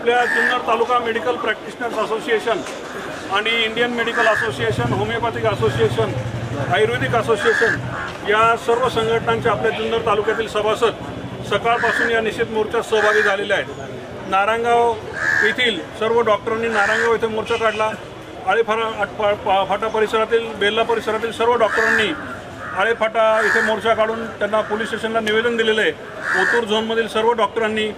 आपल्या Junnar taluka medical practitioners association आणि Indian medical association, homeopathic association, ayurvedic association या सर्व संघटनांचे आपल्या जुन्नर तालुक्यातील सभासद सकाळपासून या निषेध मोर्चात सहभागी झालेले आहेत। नारायणगाव येथील सर्व डॉक्टरांनी नारायणगाव येथे मोर्चा काढला। आळेफाटा परिसरातील, बेल्ला परिसरातील सर्व डॉक्टरांनी आळेफाटा इथे मोर्चा काढून त्यांना पोलीस स्टेशनला निवेदन दिलेले आहे। ओतूर झोनमधील सर्व डॉक्टरांनी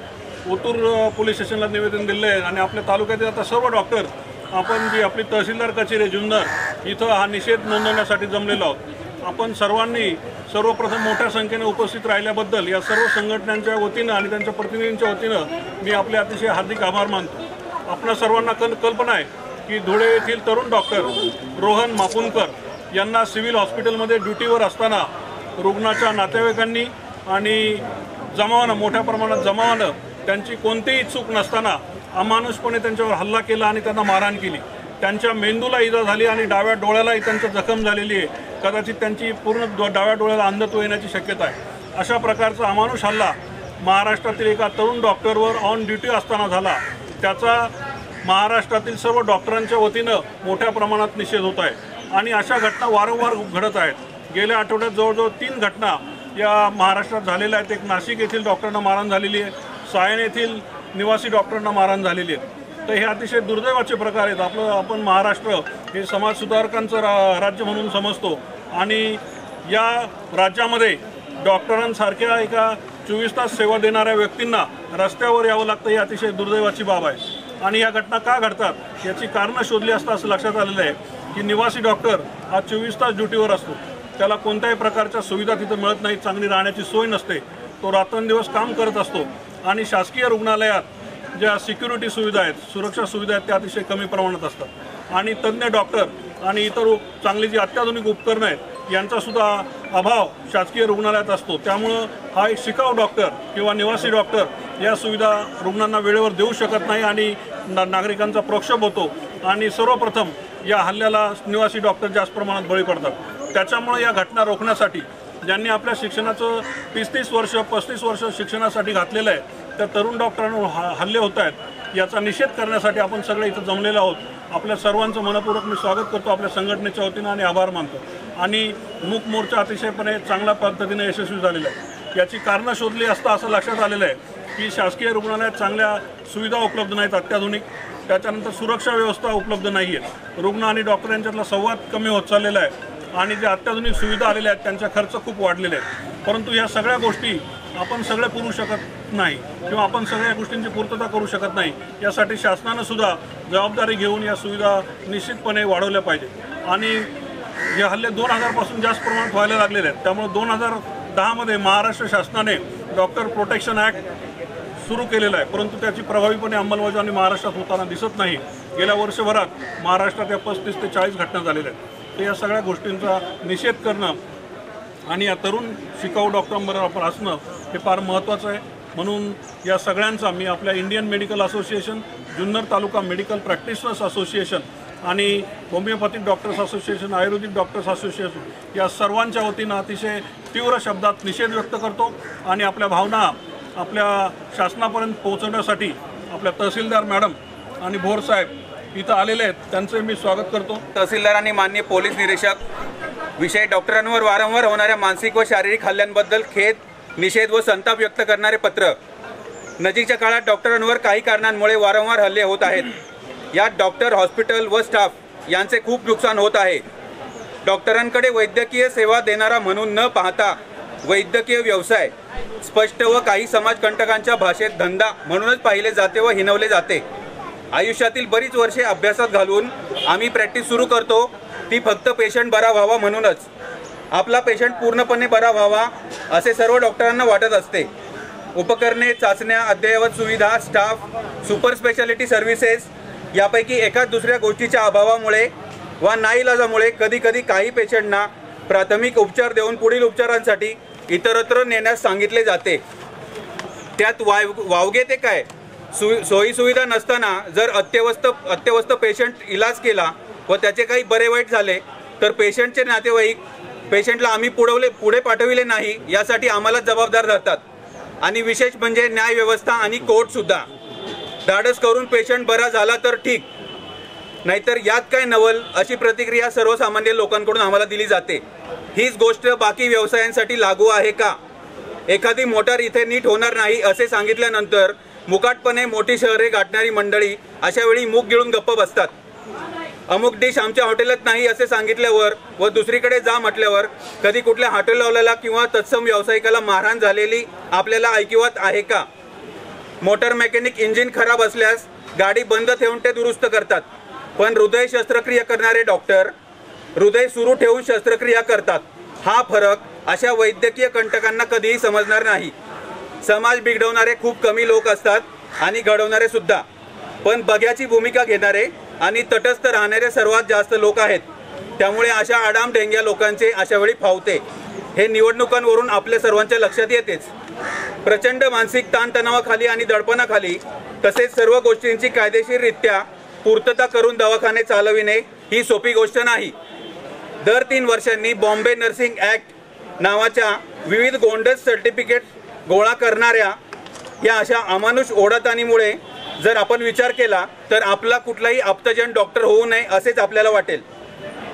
ओतूर पोलीस स्टेशनला निवेदन दिले आहे आणि आपल्या तालुक्यातील आता सर्व डॉक्टर आपण जी आपली तहसीलदार कचेरी जुन्नर इथं हा निषेध नोंदवण्यासाठी जमलेलो आहोत। आपण सर्वांनी सर्वप्रथम मोठ्या संख्येने उपस्थित राहिल्याबद्दल या सर्व संघटनांच्या वतीनं आणि त्यांच्या प्रतिनिधींच्या वतीनं मी आपले अतिशय हार्दिक आभार मानतो। आपणा सर्वांना कल्पना आहे की धुळे येथील तरुण डॉक्टर रोहन मापुनकर यांना सिव्हिल हॉस्पिटलमध्ये ड्युटीवर असताना रुग्णाच्या नातेवाईकांनी आणि जमावानं, मोठ्या प्रमाणात जमावानं त्यांची कोणतीही चूक नसताना अमानुषपणे त्यांच्यावर हल्ला केला आणि त्यांना मारहाण केली। त्यांच्या मेंदूला इजा झाली आणि डाव्या डोळ्यालाही त्यांची जखम झालेली आहे। कदाचित त्यांची पूर्ण डाव्या डोळ्याला अंधत्व येण्याची शक्यता आहे। अशा प्रकारचा अमानुष हल्ला महाराष्ट्रातील एका तरुण डॉक्टरवर ऑन ड्युटी असताना झाला। त्याचा महाराष्ट्रातील सर्व डॉक्टरांच्या वतीनं मोठ्या प्रमाणात निषेध होत आहे आणि अशा घटना वारंवार घडत आहेत। गेल्या आठवड्यात जवळजवळ 3 घटना या महाराष्ट्रात झालेल्या आहेत। एक नाशिक येथील डॉक्टरांना मारहाण झालेली आहे, सायन येथील निवासी डॉक्टरांना मारहाण झालेली आहे। तर हे अतिशय दुर्दैवाचे प्रकार आहेत। आपण महाराष्ट्र हे समाजसुधारकांचं राज्य म्हणून समजतो आणि या राज्यामध्ये डॉक्टरांसारख्या एका 24 तास सेवा देणाऱ्या व्यक्तींना रस्त्यावर यावं लागतं, ही अतिशय दुर्दैवाची बाब आहे। आणि या घटना का घडतात याची कारणं शोधली असता असं लक्षात आलेलं आहे की निवासी डॉक्टर हा 24 तास ड्युटीवर असतो, त्याला कोणत्याही प्रकारच्या सुविधा तिथं मिळत नाही, चांगली राहण्याची सोय नसते, तो रात्रंदिवस काम करत असतो आणि शासकीय रुग्णालयात ज्या सिक्युरिटी सुविधा आहेत, सुरक्षा सुविधा आहेत त्या अतिशय कमी प्रमाणात असतात आणि तज्ज्ञ डॉक्टर आणि इतर चांगली जी अत्याधुनिक उपकरणं आहेत यांचासुद्धा अभाव शासकीय रुग्णालयात असतो। त्यामुळं हा एक शिकाऊ डॉक्टर किंवा निवासी डॉक्टर या सुविधा रुग्णांना वेळेवर देऊ शकत नाही आणि नागरिकांचा प्रक्षोभ होतो आणि सर्वप्रथम या हल्ल्याला निवासी डॉक्टर जास्त प्रमाणात बळी पडतात। त्याच्यामुळे या घटना रोखण्यासाठी ज्यांनी आपल्या शिक्षणाचं 30-30 वर्ष 35 वर्ष शिक्षणासाठी घातलेलं आहे त्या तरुण डॉक्टरांवर हल्ले होत आहेत, याचा निषेध करण्यासाठी आपण सगळे इथं जमलेलो आहोत। आपल्या सर्वांचं मनपूर्वक मी स्वागत करतो आपल्या संघटनेच्या वतीनं आणि आभार मानतो। आणि मूक मोर्चा अतिशयपणे चांगल्या पद्धतीने यशस्वी झालेला आहे। याची कारणं शोधली असता असं लक्षात आलेलं आहे की शासकीय रुग्णालयात चांगल्या सुविधा उपलब्ध नाहीत अत्याधुनिक, त्याच्यानंतर सुरक्षा व्यवस्था उपलब्ध नाही आहे, रुग्ण आणि डॉक्टर यांच्यातला संवाद कमी होत चाललेला आहे आणि जे अत्याधुनिक सुविधा आलेल्या आहेत त्यांचा खर्च खूप वाढलेला आहे। परंतु या सगळ्या गोष्टी आपण सगळे पुरू शकत नाही किंवा आपण सगळ्या गोष्टींची पूर्तता करू शकत नाही। यासाठी शासनानं सुद्धा जबाबदारी घेऊन या सुविधा निश्चितपणे वाढवल्या पाहिजेत आणि हे हल्ले 2000 पासून जास्त प्रमाणात व्हायला लागलेले आहेत। त्यामुळे 2010 मध्ये महाराष्ट्र शासनाने डॉक्टर प्रोटेक्शन ॲक्ट सुरू केलेला आहे, परंतु त्याची प्रभावीपणे अंमलबजावणी महाराष्ट्रात होताना दिसत नाही। गेल्या वर्षभरात महाराष्ट्रात या 35 ते 40 घटना झालेल्या आहेत। तर या सगळ्या गोष्टींचा निषेध करणं आणि या तरुण शिकाऊ डॉक्टरांबरोबर आपण असणं हे फार महत्त्वाचं आहे। म्हणून या सगळ्यांचा मी आपल्या Indian medical association, Junnar taluka medical practitioners association आणि होमिओपॅथिक डॉक्टर्स असोसिएशन, आयुर्वेदिक डॉक्टर्स असोसिएशन या सर्वांच्या वतीनं अतिशय तीव्र शब्दात निषेध व्यक्त करतो आणि आपल्या भावना आपल्या शासनापर्यंत पोहोचवण्यासाठी आपल्या तहसीलदार मॅडम आणि भोर साहेब इथं आलेले आहेत, त्यांचे मी स्वागत करतो। तहसीलदार आणि माननीय पोलीस निरीक्षक विषय डॉक्टरांवर वारंवार होणाऱ्या मानसिक व शारीरिक हल्ल्यांबद्दल खेद, निषेध व संताप व्यक्त करणारे पत्र। नजीकच्या काळात डॉक्टरांवर काही कारणांमुळे वारंवार हल्ले होत आहेत। यात डॉक्टर, हॉस्पिटल व स्टाफ यांचे खूप नुकसान होत आहे। डॉक्टरांकडे वैद्यकीय सेवा देणारा म्हणून न पाहता वैद्यकीय व्यवसाय स्पष्ट व काही समाजकंटकांच्या भाषेत धंदा म्हणूनच पाहिले जाते व हिणवले जाते। आयुष्यातील बरीच वर्षे अभ्यासात घालून आम्ही प्रॅक्टिस सुरू करतो, ती फक्त पेशंट बरा व्हावा म्हणूनच। आपला पेशंट पूर्णपणे बरा व्हावा असे सर्व डॉक्टरांना वाटत असते। उपकरणे, चाचण्या, अद्ययावत सुविधा, स्टाफ, सुपर स्पेशालिटी सर्व्हिसेस यापैकी एकाच दुसऱ्या गोष्टीच्या अभावामुळे वा नाईलाजामुळे कधीकधी काही पेशंटना प्राथमिक उपचार देऊन पुढील उपचारांसाठी इतरत्र नेण्यास सांगितले जाते। त्यात वावगे ते काय सोयी सुविधा नसताना जर अत्यवस्थ पेशंट इलाज केला व त्याचे काही बरे वाईट झाले तर पेशंटचे नातेवाईक पेशंटला आम्ही पुढे पाठविले नाही यासाठी आम्हाला जबाबदार धरतात। आणि विशेष म्हणजे न्याय व्यवस्था आणि कोर्ट सुद्धा। धाडस करून पेशंट बरा झाला तर ठीक, नाहीतर यात काय नवल अशी प्रतिक्रिया सर्वसामान्य लोकांकडून आम्हाला दिली जाते। हीच गोष्ट बाकी व्यवसायांसाठी लागू आहे का? एखादी मोटार इथे नीट होणार नाही असे सांगितल्यानंतर मुकाटपणे मोठी शहरे गाठणारी मंडळी अशा वेळी मुख गिळून गप्प बसतात। अमुक डिश आमच्या हॉटेलात नाही असे सांगितल्यावर व दुसरीकडे जा म्हटल्यावर कधी कुठल्या हॉटेलवाल्याला किंवा तत्सम व्यावसायिकाला मारहाण झालेली आपल्याला ऐकिवात आहे का? मोटर मेकॅनिक इंजिन खराब असल्यास गाडी बंद ठेवून ते दुरुस्त करतात, पण हृदय शस्त्रक्रिया करणारे डॉक्टर हृदय सुरू ठेवून शस्त्रक्रिया करतात। हा फरक अशा वैद्यकीय कंटकांना कधीही समजणार नाही। समाज बिघडवणारे खूप कमी लोक असतात आणि घडवणारे सुद्धा, पण बघ्याची भूमिका घेणारे आणि तटस्थ राहणारे सर्वात जास्त लोक आहेत। त्यामुळे अशा आडामढेंग्या लोकांचे अशा वेळी फावते हे निवडणुकांवरून आपल्या सर्वांच्या लक्षात येतेच। प्रचंड मानसिक ताणतणावाखाली आणि दडपणाखाली तसेच सर्व गोष्टींची कायदेशीररित्या पूर्तता करून दवाखाने चालविणे ही सोपी गोष्ट नाही। दर 3 वर्षांनी बॉम्बे नर्सिंग ॲक्ट नावाच्या विविध गोंडस सर्टिफिकेट गोळा करणाऱ्या या अशा अमानुष ओढाताणीमुळे जर आपण विचार केला तर आपला कुठलाही आप्तजन डॉक्टर होऊ नये असेच आपल्याला वाटेल।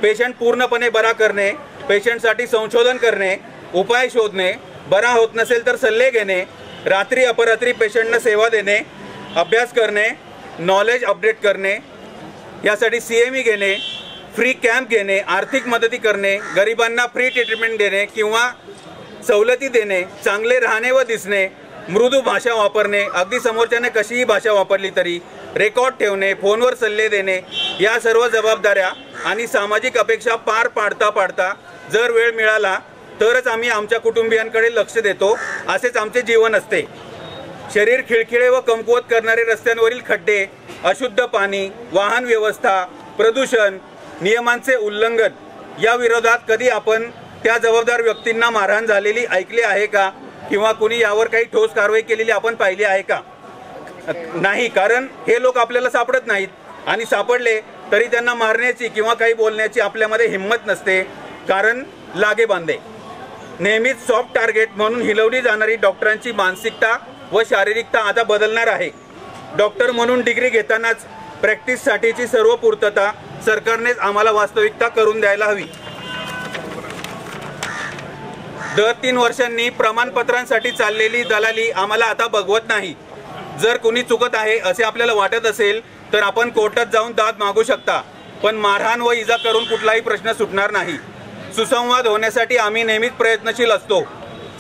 पेशंट पूर्णपणे बरा करणे, पेशंटसाठी संशोधन करणे, उपाय शोधणे, बरा होत नसेल तर सल्ले घेणे, रात्री अपरात्री पेशंटना सेवा देणे, अभ्यास करणे, नॉलेज अपडेट करणे, यासाठी CME घेणे, फ्री कॅम्प घेणे, आर्थिक मदती करणे, गरिबांना फ्री ट्रीटमेंट देणे किंवा सवलती देणे, चांगले राहणे व दिसणे, मृदू भाषा वापरणे, अगदी समोरच्याने कशीही भाषा वापरली तरी रेकॉर्ड ठेवणे, फोनवर सल्ले देणे, या सर्व जबाबदाऱ्या आणि सामाजिक अपेक्षा पार पाडता जर वेळ मिळाला तरच आम्ही आमच्या कुटुंबियांकडे लक्ष देतो, असेच आमचे जीवन असते। शरीर खिळखिळे व कमकुवत करणारे रस्त्यांवरील खड्डे, अशुद्ध पाणी, वाहन व्यवस्था, प्रदूषण, नियमांचे उल्लंघन या विरोधात कधी आपण त्या जबाबदार व्यक्तींना मारहाण झालेली ऐकले आहे का? किंवा कुणी यावर काही ठोस कारवाई केलेली आपण पाहिली आहे का? नाही, कारण हे लोक आपल्याला सापडत नाहीत आणि सापडले तरी त्यांना मारण्याची किंवा काही बोलण्याची आपल्यामध्ये हिंमत नसते, कारण लागे बांधे। नेहमीच सॉफ्ट टार्गेट म्हणून हिलवली जाणारी डॉक्टरांची मानसिकता व शारीरिकता आता बदलणार आहे। डॉक्टर म्हणून डिग्री घेतानाच प्रॅक्टिससाठीची सर्व पूर्तता सरकारनेच आम्हाला वास्तविकता करून द्यायला हवी। दर 3 वर्षांनी प्रमाणपत्रांसाठी चाललेली दलाली आम्हाला आता बघवत नाही। जर कुणी चुकत आहे असे आपल्याला वाटत असेल तर आपण कोर्टात जाऊन दाद मागू शकता, पण मारहाण व इजा करून कुठलाही प्रश्न सुटणार नाही। सुसंवाद होण्यासाठी आम्ही नेहमीच प्रयत्नशील असतो।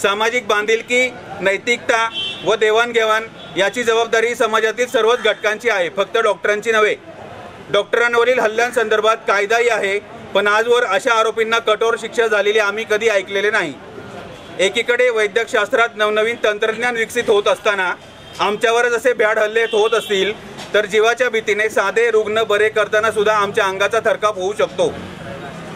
सामाजिक बांधिलकी, नैतिकता व देवाणघेवाण याची जबाबदारी समाजातील सर्वच घटकांची आहे, फक्त डॉक्टरांची नव्हे। डॉक्टरांवरील हल्ल्यांसंदर्भात कायदाही आहे, पण आजवर अशा आरोपींना कठोर शिक्षा झालेली आम्ही कधी ऐकलेले नाही। एकीकडे वैद्यकशास्त्रात नवनवीन तंत्रज्ञान विकसित होत असताना आमच्यावर जसे भ्याड हल्ले होत असतील तर जीवाच्या भीतीने साधे रुग्ण बरे करताना सुद्धा आमच्या अंगाचा थरकाप होऊ शकतो।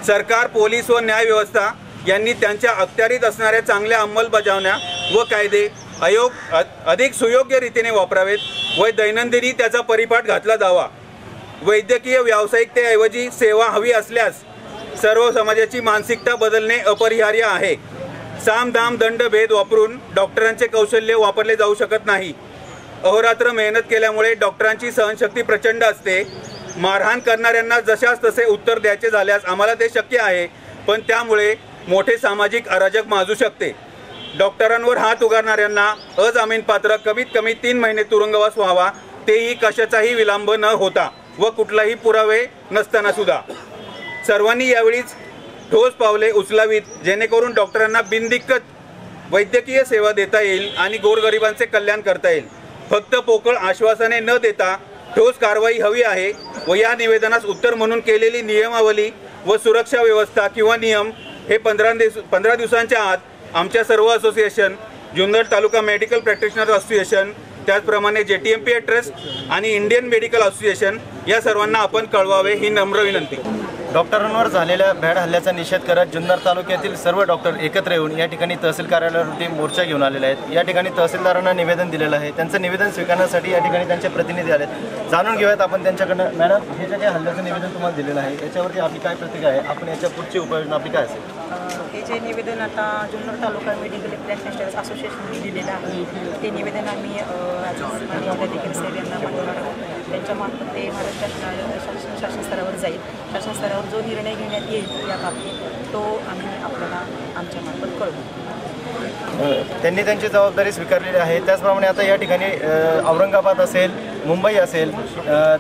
सरकार, पोलीस व न्यायव्यवस्था यांनी त्यांच्या अखत्यारीत असणाऱ्या चांगल्या अंमलबजावण्या व कायदे अधिक सुयोग्य रीतीने वापरावेत व दैनंदिनी त्याचा परिपाठ घातला जावा। वैद्यकीय व्यावसायिकतेऐवजी सेवा हवी असल्यास सर्व समाजाची मानसिकता बदलणे अपरिहार्य आहे। साम दाम दंड भेद वापरून डॉक्टरांचे कौशल्य वापरले जाऊ शकत नाही। अहोरात्र मेहनत केल्यामुळे डॉक्टरांची सहनशक्ती प्रचंड असते। मारहाण करणाऱ्यांना जशास तसे उत्तर द्यायचे झाल्यास आम्हाला ते शक्य आहे, पण त्यामुळे मोठे सामाजिक अराजक माजू शकते। डॉक्टरांवर हात उगारणाऱ्यांना अजामीनपात्र कमीत कमी 3 महिने तुरुंगवास व्हावा, तेही कशाचाही विलंब न होता व कुठलाही पुरावे नसताना सुद्धा। सर्वांनी यावेळीच ठोस पावले उचलावीत, जेणेकरून डॉक्टरांना बिनदिक्कत वैद्यकीय सेवा देता येईल आणि गोरगरिबांचे कल्याण करता येईल। फक्त पोकळ आश्वासने न देता ठोस कारवाई हवी आहे व या निवेदनास उत्तर म्हणून केलेली नियमावली व सुरक्षा व्यवस्था किंवा नियम हे 15 दिवसांच्या आत आमच्या सर्व association, Junnar taluka medical practitioner association, त्याचप्रमाणे JTMPA ट्रस्ट आणि इंडियन मेडिकल असोसिएशन या सर्वांना आपण कळवावे ही नम्र विनंती। डॉक्टरांवर झालेल्या भ्याड हल्ल्याचा निषेध करत जुन्नर तालुक्यातील सर्व डॉक्टर एकत्र येऊन या ठिकाणी तहसील कार्यालयावरती मोर्चा घेऊन आलेले आहेत। या ठिकाणी तहसीलदारांना निवेदन दिलेलं आहे, त्यांचं निवेदन स्वीकारण्यासाठी या ठिकाणी त्यांचे प्रतिनिधी आलेत। जाणून घेऊयात आपण त्यांच्याकडनं। मॅडम, हे जे काही हल्ल्याचं निवेदन तुम्हाला दिलेलं आहे याच्यावरती आपली काय प्रतिक्रिया आहे? आपण याच्या पुढची उपाययोजना आपली काय असेल? हे जे निवेदन आता जुन्नर तालुका मेडिकल प्रॅक्टिशनर्स असोसिएशनने दिलेलं आहे ते निवेदन आम्ही जिल्हाधिकारी साहेब यांना पाठवणार आहोत. त्यांच्यामार्फत ते महाराष्ट्र शासन स्तरावर जाईल. शासन स्तरावर जो निर्णय घेण्यात येईल या बाबतीत तो आम्ही आपल्याला आमच्यामार्फत कळवू. त्यांनी त्यांची जबाबदारी स्वीकारलेली आहे. त्याचप्रमाणे आता या ठिकाणी औरंगाबाद असेल, मुंबई असेल,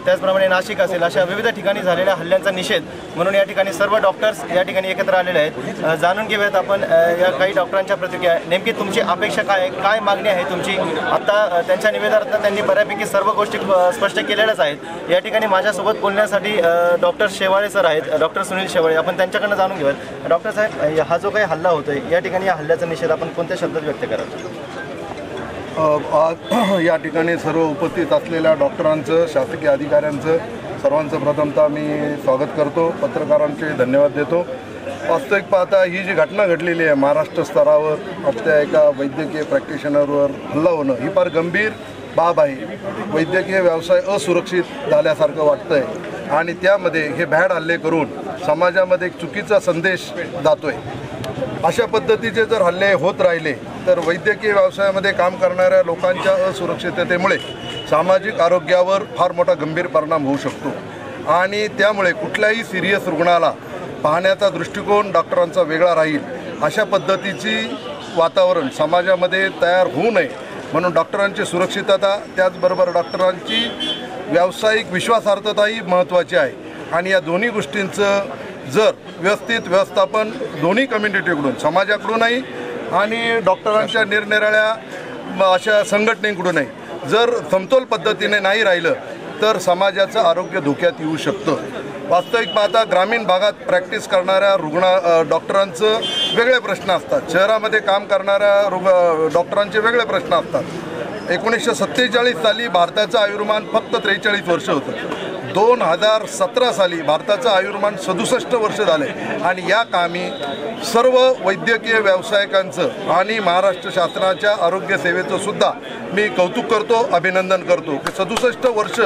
त्याचप्रमाणे नाशिक असेल, अशा विविध ठिकाणी झालेल्या हल्ल्यांचा निषेध म्हणून या ठिकाणी सर्व डॉक्टर्स या ठिकाणी एकत्र आलेले आहेत. जाणून घेऊयात आपण या काही डॉक्टरांच्या प्रतिक्रिया. नेमकी तुमची अपेक्षा काय आहे, काय मागणी आहे तुमची? आता त्यांच्या निवेदनात त्यांनी बऱ्यापैकी सर्व गोष्टी स्पष्ट केलेल्याच आहेत. या ठिकाणी माझ्यासोबत बोलण्यासाठी डॉक्टर शेवाळे सर आहेत, डॉक्टर सुनील शेवाळे. आपण त्यांच्याकडनं जाणून घेऊयात. डॉक्टर साहेब, हा जो काही हल्ला होतोय या ठिकाणी या हल्ल्याचा निषेध आपण कोणत्या शब्दात व्यक्त कराल? आज या ठिकाणी सर्व उपस्थित असलेल्या डॉक्टरांचं, शासकीय अधिकाऱ्यांचं सर्वांचं प्रथमतः मी स्वागत करतो. पत्रकारांचे धन्यवाद देतो. वास्तविक पाहता ही जी घटना घडलेली आहे महाराष्ट्र स्तरावर आपल्या एका वैद्यकीय प्रॅक्टिशनरवर हल्ला होणं ही फार गंभीर बाब आहे. वैद्यकीय व्यवसाय असुरक्षित झाल्यासारखं वाटतं आहे आणि त्यामध्ये हे भ्याड हल्ले करून समाजामध्ये एक चुकीचा संदेश जातोय. अशा पद्धतीचे जर हल्ले होत राहिले तर वैद्यकीय व्यवसायामध्ये काम करणाऱ्या लोकांच्या असुरक्षिततेमुळे सामाजिक आरोग्यावर फार मोठा गंभीर परिणाम होऊ शकतो आणि त्यामुळे कुठल्याही सिरियस रुग्णाला पाहण्याचा दृष्टिकोन डॉक्टरांचा वेगळा राहील. अशा पद्धतीची वातावरण समाजामध्ये तयार होऊ नये म्हणून डॉक्टरांची सुरक्षितता त्याचबरोबर डॉक्टरांची व्यावसायिक विश्वासार्हताही महत्त्वाची आहे आणि या दोन्ही गोष्टींचं जर व्यवस्थित व्यवस्थापन दोन्ही कम्युनिटीकडून, समाजाकडूनही आणि डॉक्टरांच्या निरनिराळ्या अशा संघटनेकडूनही जर समतोल पद्धतीने नाही राहिलं तर समाजाचं आरोग्य धोक्यात येऊ शकतं. वास्तविक पाहता ग्रामीण भागात प्रॅक्टिस करणाऱ्या डॉक्टरांचं वेगळे प्रश्न असतात. शहरामध्ये काम करणाऱ्या डॉक्टरांचे वेगळे प्रश्न असतात. 1947 साली भारताचं आयुर्मान फक्त 43 वर्ष होतं. 2017 साली भारताचं आयुर्मान 67 वर्ष झाले आणि या कामी सर्व वैद्यकीय व्यावसायिकांचं आणि महाराष्ट्र शासनाच्या आरोग्य सेवेचं सुद्धा मी कौतुक करतो, अभिनंदन करतो की 67 वर्ष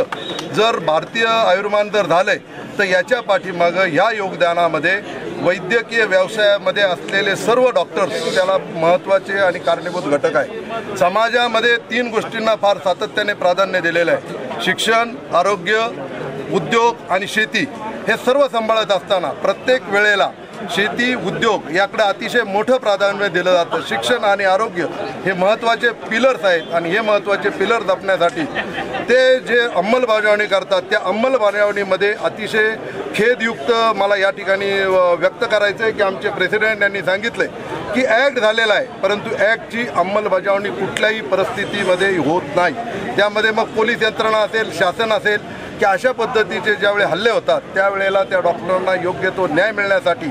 जर भारतीय आयुर्मान जर झालं तर याच्या पाठीमागं ह्या योगदानामध्ये वैद्यकीय व्यवसायामध्ये असलेले सर्व डॉक्टर्स त्याला महत्त्वाचे आणि कारणीभूत घटक आहे. समाजामध्ये 3 गोष्टींना फार सातत्याने प्राधान्य दिलेलं आहे: शिक्षण, आरोग्य, उद्योग आणि शेती. हे सर्व सांभाळत असताना प्रत्येक वेळेला शेती, उद्योग याकडे अतिशय मोठं प्राधान्य दिलं जातं. शिक्षण आणि आरोग्य हे महत्त्वाचे पिलर्स आहेत आणि हे महत्त्वाचे पिलर जपण्यासाठी ते जे अंमलबजावणी करतात त्या अंमलबजावणीमध्ये अतिशय खेदयुक्त मला या ठिकाणी व्यक्त करायचं आहे की आमचे प्रेसिडेंट यांनी सांगितले की ॲक्ट झालेला आहे परंतु ॲक्टची अंमलबजावणी कुठल्याही परिस्थितीमध्ये होत नाही. त्यामध्ये मग पोलीस यंत्रणा असेल, शासन असेल की अशा पद्धतीचे ज्यावेळी हल्ले होतात त्यावेळेला त्या डॉक्टरांना योग्य तो न्याय मिळण्यासाठी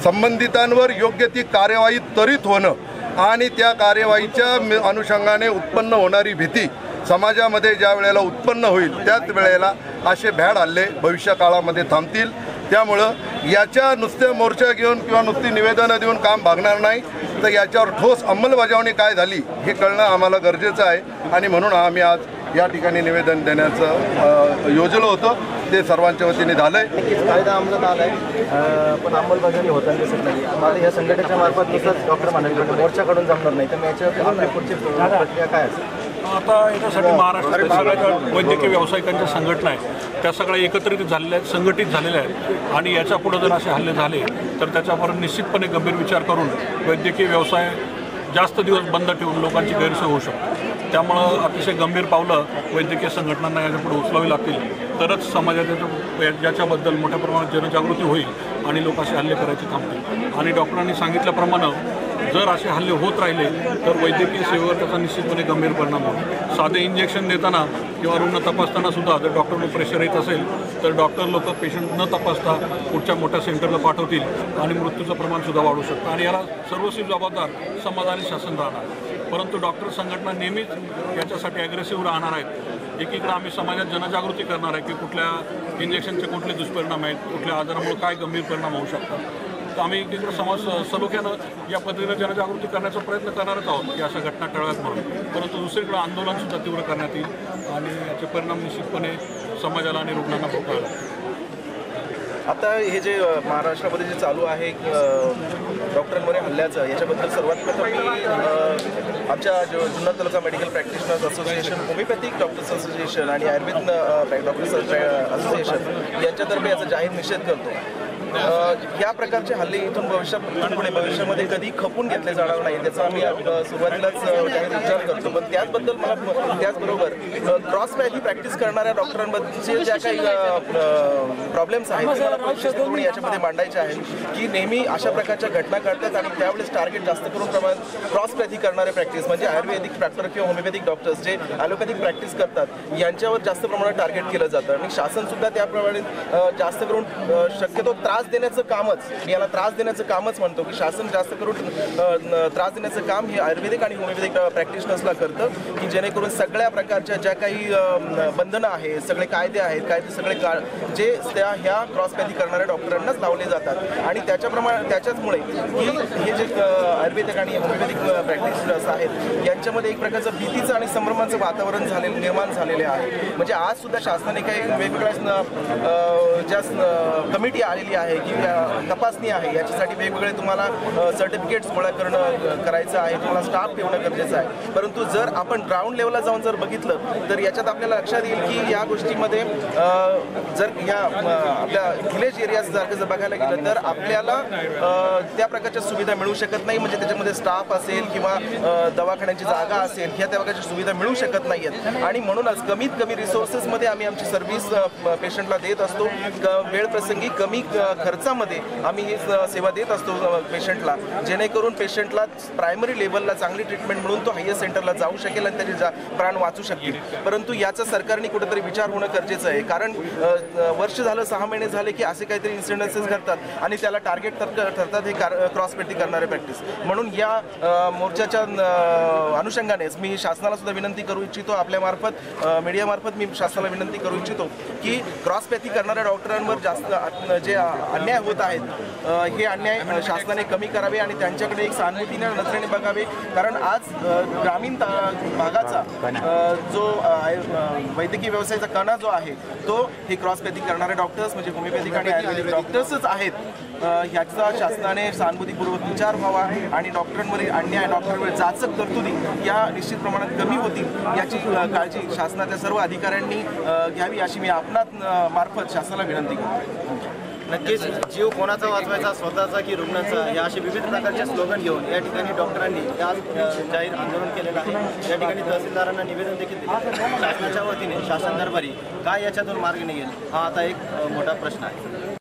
संबंधितांवर योग्य ती कार्यवाही त्वरित होणं आणि त्या कार्यवाहीच्या अनुषंगाने उत्पन्न होणारी भीती समाजामध्ये ज्या वेळेला उत्पन्न होईल त्याच वेळेला असे भ्याड हल्ले भविष्यकाळामध्ये थांबतील. त्यामुळं याच्या नुसत्या मोर्चा घेऊन किंवा नुसती निवेदनं देऊन काम भागणार नाही तर याच्यावर ठोस अंमलबजावणी काय झाली हे कळणं आम्हाला गरजेचं आहे आणि म्हणून आम्ही आज या ठिकाणी निवेदन देण्याचं योजलं होतं. ते सर्वांच्या वतीने झालं आहे. कायदा अंमलात आला आहे पण अंमलबजावणी होताना दिसत नाही. आता या संघटनेच्या मार्फत नुसतंच डॉक्टर म्हणाले मोर्चाकडून जमणार नाही तर मग याच्यावर आपली पुढची प्रक्रिया काय असेल? आता याच्यासाठी महाराष्ट्रातील सगळ्या ज्या वैद्यकीय व्यावसायिकांच्या संघटना आहेत त्या सगळ्या एकत्रित झालेल्या आहेत, संघटित झालेल्या आहेत आणि याच्या पुढे जर असे हल्ले झाले तर त्याच्यावर निश्चितपणे गंभीर विचार करून वैद्यकीय व्यवसाय जास्त दिवस बंद ठेवून लोकांची गैरसोय होऊ शकते. त्यामुळं अतिशय गंभीर पावलं वैद्यकीय संघटनांना याच्यापुढे उचलावी लागतील तरच समाजाच्या याच्याबद्दल मोठ्या प्रमाणात जनजागृती होईल आणि लोक असे हल्ले करायचे थांबतील. आणि डॉक्टरांनी सांगितल्याप्रमाणे जर असे हल्ले होत राहिले तर वैद्यकीय सेवेवर त्याचा निश्चितपणे गंभीर परिणाम होईल. साधे इंजेक्शन देताना किंवा रुग्ण तपासताना सुद्धा जर डॉक्टरवर प्रेशर येत असेल तर डॉक्टर लोक पेशंट न तपासता पुढच्या मोठ्या सेंटरला पाठवतील आणि मृत्यूचं प्रमाणसुद्धा वाढू शकतं आणि याला सर्वस्वी जबाबदार समाज आणि शासन राहणार. परंतु डॉक्टर संघटना नेहमीच याच्यासाठी ॲग्रेसिव्ह राहणार आहेत. एकीकडे आम्ही समाजात जनजागृती करणार आहे की कुठल्या इंजेक्शनचे कुठले दुष्परिणाम आहेत, कुठल्या आजारामुळे काय गंभीर परिणाम होऊ शकतात. तर आम्ही एकीकडे समाज सलोख्यानं या पद्धतीने जनजागृती करण्याचा प्रयत्न करणारच आहोत की अशा घटना टाळाव्यात म्हणून. परंतु दुसरीकडे आंदोलनसुद्धा तीव्र करण्यात येईल आणि याचे परिणाम निश्चितपणे समाजाला आणि रुग्णांना भोगावे लागतील. आता हे जे महाराष्ट्रामध्ये जे चालू आहे डॉक्टरांवर हल्ल्याचं, याच्याबद्दल सर्वात प्रथम मी आमच्या Junnar taluka medical practitioners association, homeopathic doctors association आणि आयुर्वेद डॉक्टर्स असोसिएशन यांच्यातर्फे याचा जाहीर निषेध करतो. या प्रकारचे हल्ले इथून भविष्यामध्ये कधी खपून घेतले जाणार नाही, त्याचा आम्ही सुरुवातीलाच जाहीर विचार करतो. पण त्याचबरोबर क्रॉस पॅथी प्रॅक्टिस करणाऱ्या डॉक्टरांबद्दलचे ज्या काही प्रॉब्लेम्स आहेत ते मला याच्यामध्ये मांडायचे आहेत की नेहमी अशा प्रकारच्या घटना घडतात आणि त्यावेळेस टार्गेट जास्त करून प्रमाणात क्रॉस पॅथी करणारे प्रॅक्टिस म्हणजे आयुर्वेदिक डॉक्टर किंवा होमिओपॅथिक डॉक्टर्स जे ॲलोपॅथिक प्रॅक्टिस करतात यांच्यावर जास्त प्रमाणात टार्गेट केलं जातं. आणि शासनसुद्धा त्याप्रमाणे जास्त करून शक्यतो त्रास देण्याचं कामच, मी याला त्रास देण्याचं कामच म्हणतो की शासन जास्त करून त्रास देण्याचं काम हे आयुर्वेदिक आणि होमिओपॅथिक प्रॅक्टिशनर्सला करतं की जेणेकरून सगळ्या प्रकारच्या ज्या काही बंधनं आहेत, सगळे कायदे आहेत, सगळे जे ह्या क्रॉस पॅथी करणाऱ्या डॉक्टरांनाच लावले जातात. आणि त्याच्याचमुळे की हे जे आयुर्वेदिक आणि होमिओपॅथिक प्रॅक्टिशनर्स आहेत यांच्यामध्ये एक प्रकारचं भीतीचं आणि संभ्रमाचं वातावरण निर्माण झालेले आहे. म्हणजे आज सुद्धा शासनाने काही वेगवेगळ्या ज्या कमिटी आलेली आहे की तपासणी आहे, याच्यासाठी वेगवेगळे तुम्हाला सर्टिफिकेट्स गोळा करायचं आहे, तुम्हाला स्टाफ ठेवणं गरजेचं आहे. परंतु जर आपण ग्राउंड लेवलला जाऊन जर बघितलं तर याच्यात आपल्याला लक्षात येईल की या गोष्टीमध्ये जर ह्या आपल्या व्हिलेज एरियासारखं जर बघायला गेलं तर आपल्याला त्या प्रकारच्या सुविधा मिळू शकत नाही. म्हणजे त्याच्यामध्ये स्टाफ असेल किंवा दवाखान्याची जागा असेल, ह्या त्या प्रकारच्या सुविधा मिळू शकत नाही आहेत. आणि म्हणूनच कमीत कमी रिसोर्सेसमध्ये आम्ही आमची सर्व्हिस पेशंटला देत असतो. वेळ प्रसंगी कमी खर्चामध्ये आम्ही ही सेवा देत असतो पेशंटला, जेणेकरून पेशंटला प्रायमरी लेवलला चांगली ट्रीटमेंट मिळून तो हायर सेंटरला जाऊ शकेल आणि त्याचे प्राण वाचू शकतील. परंतु याचा सरकारने कुठेतरी विचार होणं गरजेचं आहे. कारण वर्ष झालं, 6 महिने झाले की असे काहीतरी इन्सिडेंसेस घडतात आणि त्याला टार्गेट ठरतात हे क्रॉस पॅथी करणारे प्रॅक्टिस. म्हणून या मोर्चाच्या अनुषंगानेच मी शासनाला सुद्धा विनंती करू इच्छितो, आपल्यामार्फत मीडियामार्फत मी शासनाला विनंती करू इच्छितो की क्रॉस पॅथी करणाऱ्या डॉक्टरांवर जास्त जे अन्याय होत आहेत हे अन्याय शासनाने कमी करावे आणि त्यांच्याकडे एक सहानुभूतीने नजरेने बघावे. कारण आज ग्रामीण भागाचा जो वैद्यकीय व्यवसायाचा कणा जो आहे तो हे क्रॉस पॅथी करणारे डॉक्टर्स म्हणजे होमिओपॅथिक आणि आयुर्वेदिक डॉक्टर्सच आहेत. ह्याचा शासनाने सहानुभूतीपूर्वक विचार व्हावा आणि डॉक्टरांवरील अन्याय, डॉक्टरांवर जाचक तरतुदी या निश्चित प्रमाणात कमी होतील याची काळजी शासनाच्या सर्व अधिकाऱ्यांनी घ्यावी अशी मी आपणा मार्फत शासनाला विनंती करतो. नक्कीच जीव कोणाचा वाचवायचा, स्वतःचा की रुग्णाचा, या असे विविध प्रकारचे स्लोगन घेऊन या ठिकाणी डॉक्टरांनी आज जाहीर आंदोलन केलेलं आहे. या ठिकाणी तहसीलदारांना निवेदन देखील दिले. शासनाच्या वतीने शासन दरबारी काय याच्यातून मार्ग निघेल हा आता एक मोठा प्रश्न आहे.